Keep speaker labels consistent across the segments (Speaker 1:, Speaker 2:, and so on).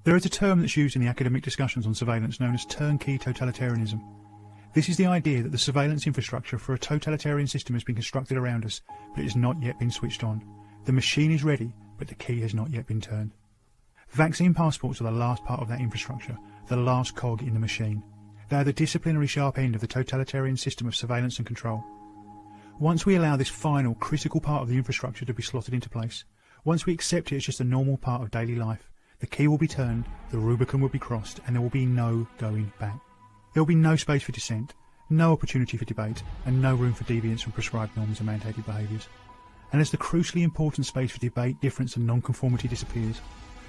Speaker 1: There is a term that's used in the academic discussions on surveillance known as turnkey totalitarianism. This is the idea that the surveillance infrastructure for a totalitarian system has been constructed around us, but it has not yet been switched on. The machine is ready, but the key has not yet been turned. Vaccine passports are the last part of that infrastructure, the last cog in the machine. They are the disciplinary sharp end of the totalitarian system of surveillance and control. Once we allow this final, critical part of the infrastructure to be slotted into place, once we accept it as just a normal part of daily life, the key will be turned, the Rubicon will be crossed, and there will be no going back. There will be no space for dissent, no opportunity for debate, and no room for deviance from prescribed norms and mandated behaviours. And as the crucially important space for debate, difference and non-conformity disappears,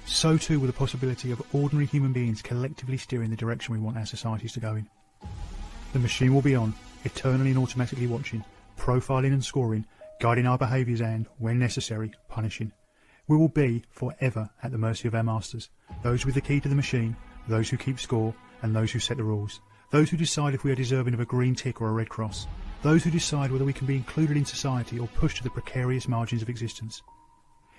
Speaker 1: so too will the possibility of ordinary human beings collectively steering the direction we want our societies to go in. The machine will be on, eternally and automatically watching, profiling and scoring, guiding our behaviours and, when necessary, punishing. We will be, forever, at the mercy of our masters, those with the key to the machine, those who keep score, and those who set the rules, those who decide if we are deserving of a green tick or a red cross, those who decide whether we can be included in society or pushed to the precarious margins of existence.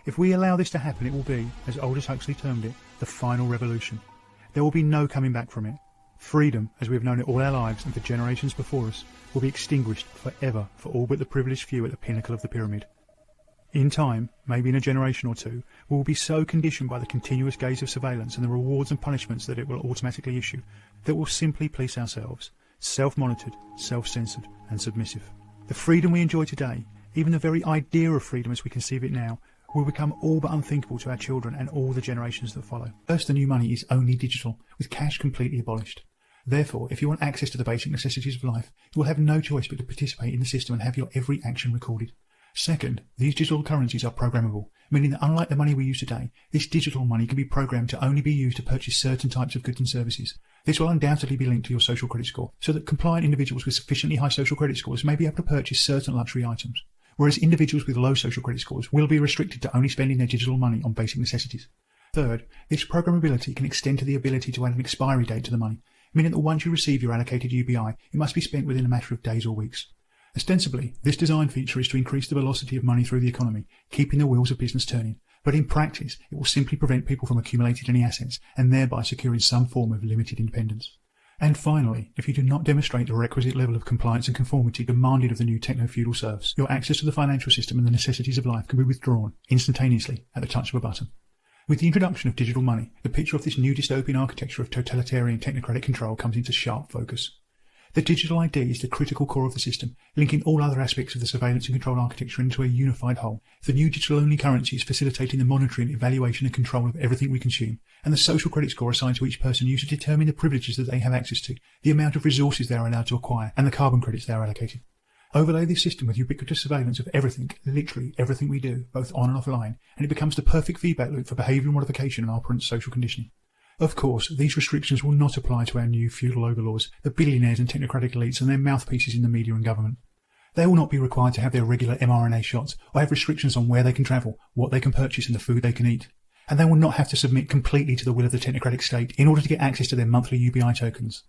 Speaker 1: If we allow this to happen, it will be, as Aldous Huxley termed it, the final revolution. There will be no coming back from it. Freedom, as we have known it all our lives and for generations before us, will be extinguished forever for all but the privileged few at the pinnacle of the pyramid. In time, maybe in a generation or two, we will be so conditioned by the continuous gaze of surveillance and the rewards and punishments that it will automatically issue, that we'll simply police ourselves, self-monitored, self-censored and submissive. The freedom we enjoy today, even the very idea of freedom as we conceive it now, will become all but unthinkable to our children and all the generations that follow. First, the new money is only digital, with cash completely abolished. Therefore, if you want access to the basic necessities of life, you will have no choice but to participate in the system and have your every action recorded. Second, these digital currencies are programmable, meaning that unlike the money we use today, this digital money can be programmed to only be used to purchase certain types of goods and services. This will undoubtedly be linked to your social credit score, so that compliant individuals with sufficiently high social credit scores may be able to purchase certain luxury items, whereas individuals with low social credit scores will be restricted to only spending their digital money on basic necessities. Third, this programmability can extend to the ability to add an expiry date to the money, meaning that once you receive your allocated UBI, it must be spent within a matter of days or weeks. Ostensibly, this design feature is to increase the velocity of money through the economy, keeping the wheels of business turning, but in practice, it will simply prevent people from accumulating any assets and thereby securing some form of limited independence. And finally, if you do not demonstrate the requisite level of compliance and conformity demanded of the new techno-feudal serfs, your access to the financial system and the necessities of life can be withdrawn instantaneously at the touch of a button. With the introduction of digital money, the picture of this new dystopian architecture of totalitarian technocratic control comes into sharp focus. The digital ID is the critical core of the system, linking all other aspects of the surveillance and control architecture into a unified whole. The new digital-only currency is facilitating the monitoring, evaluation and control of everything we consume, and the social credit score assigned to each person used to determine the privileges that they have access to, the amount of resources they are allowed to acquire, and the carbon credits they are allocated. Overlay this system with ubiquitous surveillance of everything, literally everything we do, both on and offline, and it becomes the perfect feedback loop for behavioural modification and operant social conditioning. Of course, these restrictions will not apply to our new feudal overlords, the billionaires and technocratic elites and their mouthpieces in the media and government. They will not be required to have their regular mRNA shots or have restrictions on where they can travel, what they can purchase and the food they can eat. And they will not have to submit completely to the will of the technocratic state in order to get access to their monthly UBI tokens.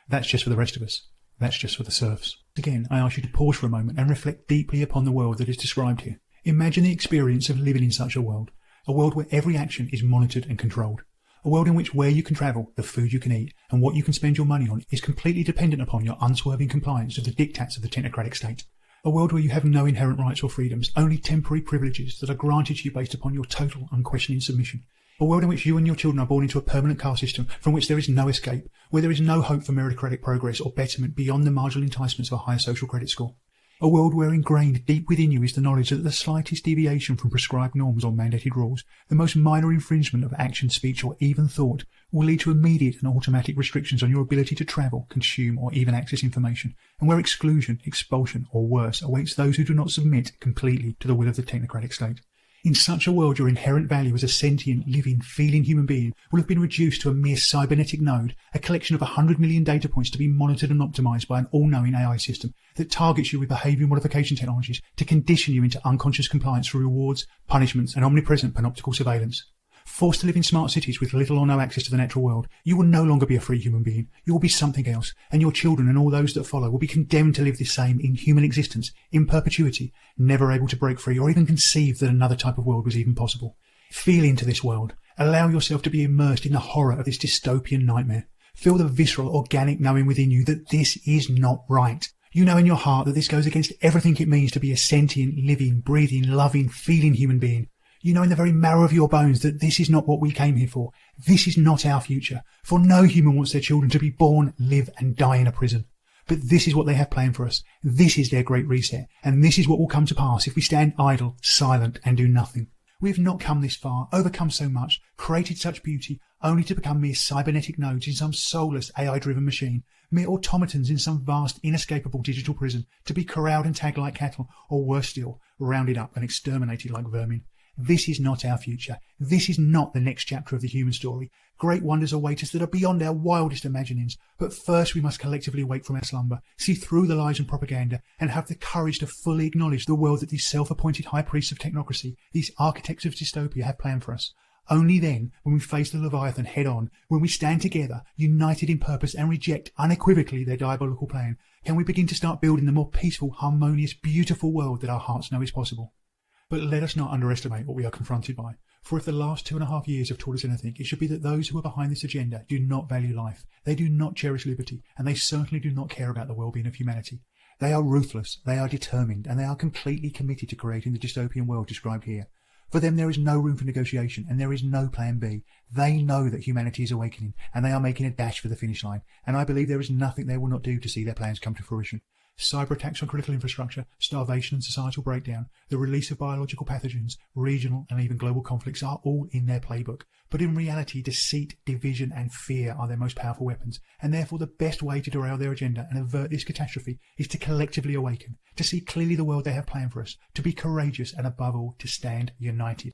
Speaker 1: That's just for the rest of us. That's just for the serfs. Again, I ask you to pause for a moment and reflect deeply upon the world that is described here. Imagine the experience of living in such a world where every action is monitored and controlled. A world in which where you can travel, the food you can eat, and what you can spend your money on is completely dependent upon your unswerving compliance to the diktats of the technocratic state. A world where you have no inherent rights or freedoms, only temporary privileges that are granted to you based upon your total, unquestioning submission. A world in which you and your children are born into a permanent caste system from which there is no escape, where there is no hope for meritocratic progress or betterment beyond the marginal enticements of a higher social credit score. A world where ingrained deep within you is the knowledge that the slightest deviation from prescribed norms or mandated rules, the most minor infringement of action, speech or even thought, will lead to immediate and automatic restrictions on your ability to travel, consume or even access information, and where exclusion, expulsion or worse awaits those who do not submit completely to the will of the technocratic state. In such a world, your inherent value as a sentient, living, feeling human being will have been reduced to a mere cybernetic node, a collection of 100 million data points to be monitored and optimized by an all-knowing AI system that targets you with behavioural modification technologies to condition you into unconscious compliance through rewards, punishments and omnipresent panoptical surveillance. Forced to live in smart cities with little or no access to the natural world, you will no longer be a free human being. You will be something else, and your children and all those that follow will be condemned to live this same inhuman existence in perpetuity, never able to break free or even conceive that another type of world was even possible. Feel into this world Allow yourself to be immersed in the horror of this dystopian nightmare. Feel the visceral, organic knowing within you that this is not right. You know in your heart that this goes against everything it means to be a sentient, living, breathing, loving, feeling human being. You know in the very marrow of your bones that this is not what we came here for. This is not our future. For no human wants their children to be born, live and die in a prison. But this is what they have planned for us. This is their great reset. And this is what will come to pass if we stand idle, silent and do nothing. We have not come this far, overcome so much, created such beauty, only to become mere cybernetic nodes in some soulless AI-driven machine, mere automatons in some vast, inescapable digital prison, to be corralled and tagged like cattle, or worse still, rounded up and exterminated like vermin. This is not our future. This is not the next chapter of the human story. Great wonders await us that are beyond our wildest imaginings. But first we must collectively wake from our slumber, see through the lies and propaganda, and have the courage to fully acknowledge the world that these self-appointed high priests of technocracy, these architects of dystopia, have planned for us. Only then, when we face the Leviathan head-on, when we stand together, united in purpose and reject unequivocally their diabolical plan, can we begin to start building the more peaceful, harmonious, beautiful world that our hearts know is possible. But let us not underestimate what we are confronted by. For if the last 2.5 years have taught us anything, it should be that those who are behind this agenda do not value life, they do not cherish liberty, and they certainly do not care about the well-being of humanity. They are ruthless, they are determined, and they are completely committed to creating the dystopian world described here. For them there is no room for negotiation, and there is no plan B. They know that humanity is awakening, and they are making a dash for the finish line, and I believe there is nothing they will not do to see their plans come to fruition. Cyber attacks on critical infrastructure, starvation and societal breakdown, the release of biological pathogens, regional and even global conflicts are all in their playbook. But in reality, deceit, division and fear are their most powerful weapons, and therefore the best way to derail their agenda and avert this catastrophe is to collectively awaken, to see clearly the world they have planned for us, to be courageous and above all to stand united.